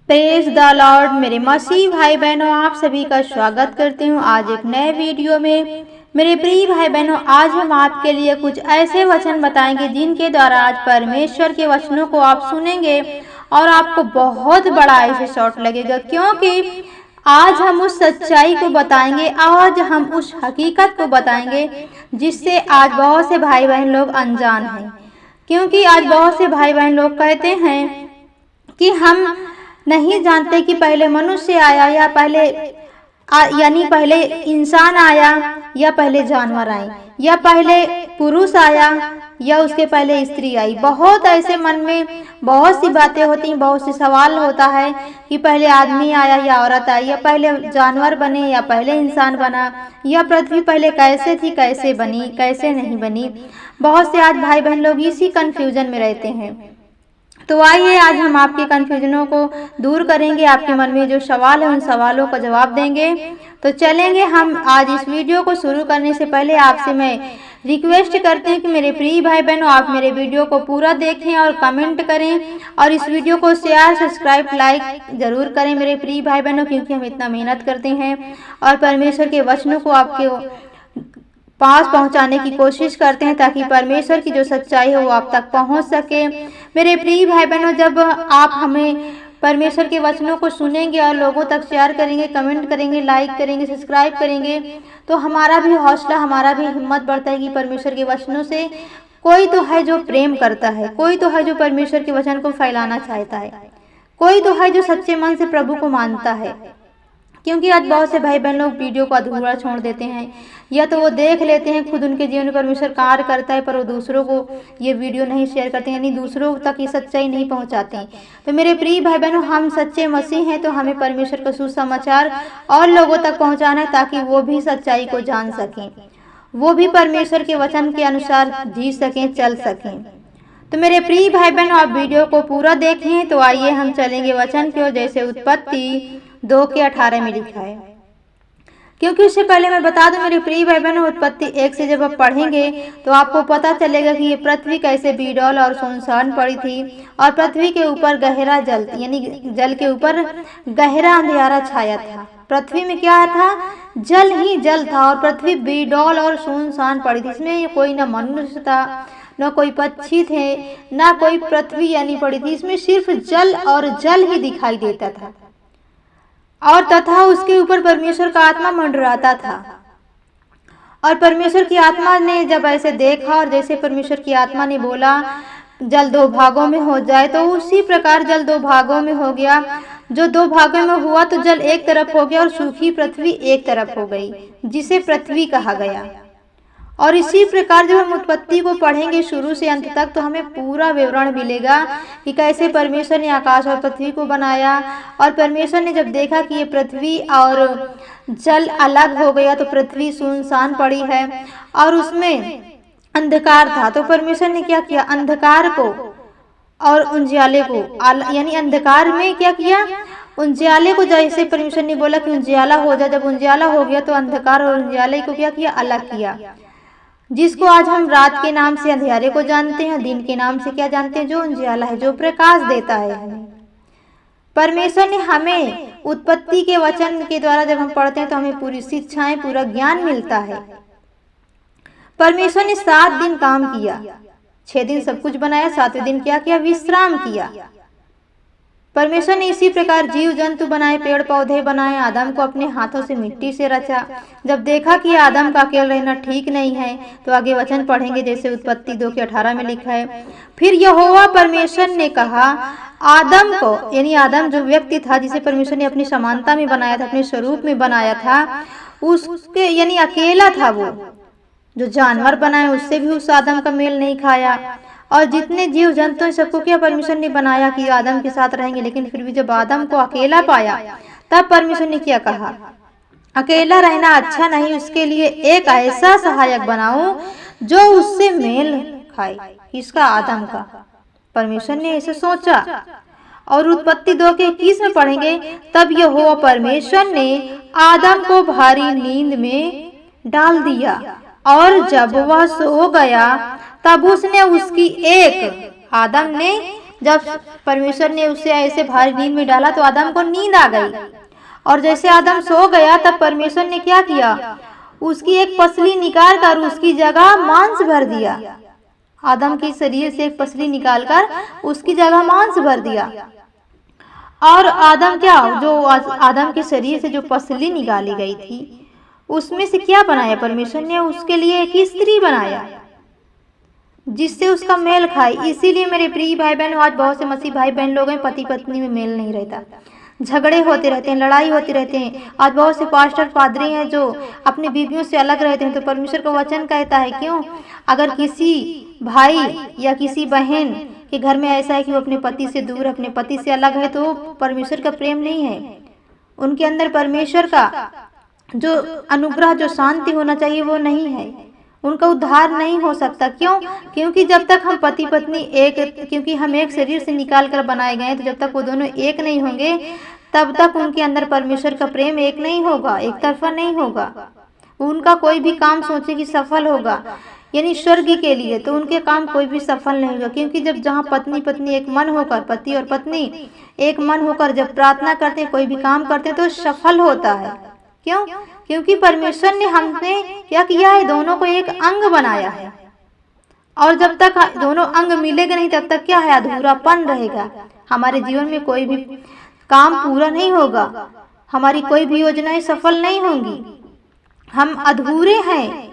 Praise the Lord. मेरे मसीह भाई बहनों, आप सभी का स्वागत करती हूँ आज एक नए वीडियो में। मेरे प्रिय भाई बहनों, आज हम आपके लिए कुछ ऐसे वचन बताएंगे जिनके द्वारा आज परमेश्वर के वचनों को आप सुनेंगे और आपको बहुत बड़ा ऐसे शॉट लगेगा, क्योंकि आज हम उस सच्चाई को बताएंगे, आज हम उस हकीकत को बताएंगे जिससे आज बहुत से भाई बहन लोग अनजान हैं। क्योंकि आज बहुत से भाई बहन लोग कहते हैं कि हम नहीं जानते कि पहले मनुष्य आया या पहले इंसान आया या पहले जानवर आए या पहले पुरुष आया या उसके पहले स्त्री आई। बहुत ऐसे मन में बहुत सी बातें होती हैं, बहुत सी सवाल होता है कि पहले आदमी आया या औरत आई, या पहले जानवर बने या पहले इंसान बना, या पृथ्वी पहले कैसे थी, कैसे बनी, कैसे नहीं बनी। बहुत से आज भाई बहन लोग इसी कंफ्यूजन में रहते हैं। तो आइए आज हम आपके कन्फ्यूजनों को दूर करेंगे, आपके मन में जो सवाल है उन सवालों का जवाब देंगे। तो चलेंगे हम आज इस वीडियो को शुरू करने से पहले आपसे मैं रिक्वेस्ट करती हूँ कि मेरे प्रिय भाई बहनों, आप मेरे वीडियो को पूरा देखें और कमेंट करें और इस वीडियो को शेयर, सब्सक्राइब, लाइक जरूर करें मेरे प्रिय भाई बहनों, क्योंकि हम इतना मेहनत करते हैं और परमेश्वर के वचनों को आपके पास पहुंचाने की कोशिश करते हैं ताकि परमेश्वर की जो सच्चाई है वो आप तक पहुंच सके। मेरे प्रिय भाई बहनों, जब आप हमें परमेश्वर के वचनों को सुनेंगे और लोगों तक शेयर करेंगे, कमेंट करेंगे, लाइक करेंगे, सब्सक्राइब करेंगे, तो हमारा भी हौसला, हमारा भी हिम्मत बढ़ता है कि परमेश्वर के वचनों से कोई तो है जो प्रेम करता है, कोई तो है जो परमेश्वर के वचन को फैलाना चाहता है, कोई तो है जो सच्चे मन से प्रभु को मानता है। क्योंकि आज बहुत से भाई बहन लोग वीडियो को अधूरा छोड़ देते हैं, या तो वो देख लेते हैं खुद उनके जीवन में परमेश्वर कार्य करता है, पर वो दूसरों को ये वीडियो नहीं शेयर करते, यानी दूसरों तक ये सच्चाई नहीं पहुंचाते। तो मेरे प्रिय भाई बहनों, हम सच्चे मसीह हैं, तो हमें परमेश्वर का सुसमाचार और लोगों तक पहुंचाना है ताकि वो भी सच्चाई को जान सकें, वो भी परमेश्वर के वचन के अनुसार जी सकें, चल सकें। तो मेरे प्रिय भाई बहनों, आप वीडियो को पूरा देखें। तो आइए हम चलेंगे वचन की ओर, जैसे उत्पत्ति 2:18 में लिखा है। क्योंकि उससे पहले मैं बता दूं मेरे प्रिय भाई बहनों, उत्पत्ति 1 से जब आप पढ़ेंगे तो आपको पता चलेगा कि ये पृथ्वी कैसे बेडौल और सुनसान पड़ी थी और पृथ्वी के ऊपर गहरा जल, यानी जल के ऊपर गहरा अंधियारा छाया था। पृथ्वी में क्या था? जल ही जल था और पृथ्वी बेडौल और सुनसान पड़ी थी। इसमें कोई न मनुष्य था, न कोई पक्षी थे, न कोई पृथ्वी यानी पड़ी थी। इसमें सिर्फ जल और जल ही दिखाई देता था और तथा उसके ऊपर परमेश्वर का आत्मा मंडराता था। और परमेश्वर की आत्मा ने जब ऐसे देखा और जैसे परमेश्वर की आत्मा ने बोला जल 2 भागों में हो जाए, तो उसी प्रकार जल 2 भागों में हो गया। जो 2 भागों में हुआ तो जल एक तरफ हो गया और सूखी पृथ्वी एक तरफ हो गई, जिसे पृथ्वी कहा गया। और इसी प्रकार जब हम उत्पत्ति को पढ़ेंगे शुरू से अंत तक, तो हमें पूरा विवरण मिलेगा कि कैसे परमेश्वर ने आकाश और पृथ्वी को बनाया। और परमेश्वर ने जब देखा कि ये पृथ्वी और जल अलग हो गया तो पृथ्वी सुनसान पड़ी है और उसमें अंधकार था, तो परमेश्वर ने क्या किया? अंधकार को और उजियाले को, यानी अंधकार में क्या किया? उजियाले को, जैसे परमेश्वर ने बोला कि उजियाला हो जाए, जब उजियाला हो गया तो अंधकार और उजियाले को क्या किया? अलग किया। जिसको आज हम रात के नाम से अंधियारे को जानते हैं, दिन के नाम से क्या जानते हैं? जो उजियाला है, जो प्रकाश देता है हमें। परमेश्वर ने हमें उत्पत्ति के वचन के द्वारा जब हम पढ़ते हैं तो हमें पूरी शिक्षाएं, पूरा ज्ञान मिलता है। परमेश्वर ने 7 दिन काम किया, 6 दिन सब कुछ बनाया, 7वें दिन क्या किया? विश्राम किया। परमेश्वर ने इसी प्रकार जीव जंतु बनाए, पेड़ पौधे बनाए, आदम को अपने हाथों से मिट्टी से रचा। जब देखा कि आदम का अकेले रहना ठीक नहीं है, तो आगे वचन पढ़ेंगे, जैसे उत्पत्ति 2:18 में लिखा है। फिर यहोवा परमेश्वर ने कहा आदम को, यानी आदम जो व्यक्ति था जिसे परमेश्वर ने अपनी समानता में बनाया था, अपने स्वरूप में बनाया था, उसके यानी अकेला था वो। जो जानवर बनाए उससे भी उस आदम का मेल नहीं खाया। और जितने जीव जंतु हैं सबको क्या परमेश्वर ने बनाया कि आदम के साथ रहेंगे, लेकिन फिर भी जब आदम को अकेला पाया तब परमेश्वर ने क्या कहा? अकेला रहना अच्छा नहीं, उसके लिए एक ऐसा सहायक बनाओ जो उससे मेल खाए। किसका? आदम का। परमेश्वर ने ऐसे सोचा। और उत्पत्ति 2:21 में पढ़ेंगे, तब यहोवा परमेश्वर ने आदम को भारी नींद में डाल दिया और जब वह सो गया तब उसने उसकी एक, आदम ने जब परमेश्वर ने उसे ऐसे भारी नींद में डाला तो आदम को नींद आ गई, और जैसे आदम सो गया तब परमेश्वर ने क्या किया, उसकी एक पसली निकाल कर उसकी जगह मांस भर दिया। आदम के शरीर से एक पसली निकालकर उसकी जगह मांस भर दिया। और आदम के शरीर से जो पसली निकाली गई थी उसमें से क्या बनाया, परमेश्वर ने उसके लिए एक स्त्री बनाया जिससे उसका मेल खाए। इसीलिए मेरे प्रिय भाई बहन, आज बहुत से मसीह भाई बहन लोग हैं, पति पत्नी में मेल नहीं रहता, झगड़े होते रहते हैं, लड़ाई होती रहते हैं। आज बहुत से पास्टर पादरी हैं जो अपनी बीवियों से अलग रहते हैं। तो परमेश्वर का वचन कहता है, क्यों, अगर किसी भाई या किसी बहन के घर में ऐसा है कि वो अपने पति से दूर, अपने पति से अलग है, तो परमेश्वर का प्रेम नहीं है। उनके अंदर परमेश्वर का जो अनुग्रह, जो शांति होना चाहिए वो नहीं है, उनका उद्धार नहीं हो सकता। क्यों? क्योंकि जब तक हम पति पत्नी क्योंकि हम एक शरीर से निकाल कर बनाए गए, तो जब तक वो दोनों एक नहीं होंगे तब तक उनके अंदर परमेश्वर का प्रेम एक नहीं होगा, एक तरफा नहीं होगा। उनका कोई भी काम सोचे कि सफल होगा, यानी स्वर्ग के लिए, तो उनके काम कोई भी सफल नहीं होगा। क्योंकि जहाँ पत्नी पत्नी एक मन होकर, पति और पत्नी एक मन होकर जब प्रार्थना करते हैं, कोई भी काम करते हैं, तो सफल होता है। क्यों? क्योंकि परमेश्वर ने हमने क्या किया है, दोनों को एक अंग बनाया है। और जब तक दोनों अंग मिलेंगे नहीं तब तक क्या है, अधूरापन रहेगा। हमारे जीवन में कोई भी काम पूरा नहीं होगा, हमारी कोई भी योजनाएं सफल नहीं होंगी, हम अधूरे हैं।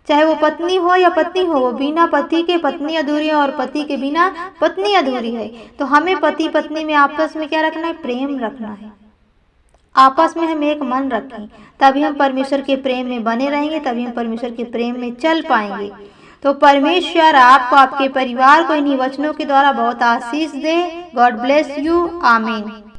चाहे वो पत्नी हो या पति हो, वो बिना पति के पत्नी अधूरी है और पति के बिना पत्नी अधूरी है। तो हमें पति पत्नी में आपस में क्या रखना है, प्रेम रखना है। आपस में हम एक मन रखें, तभी हम परमेश्वर के प्रेम में बने रहेंगे, तभी हम परमेश्वर के प्रेम में चल पाएंगे। तो परमेश्वर आपको, आपके परिवार को इन्हीं वचनों के द्वारा बहुत आशीष दे। God bless you. आमीन।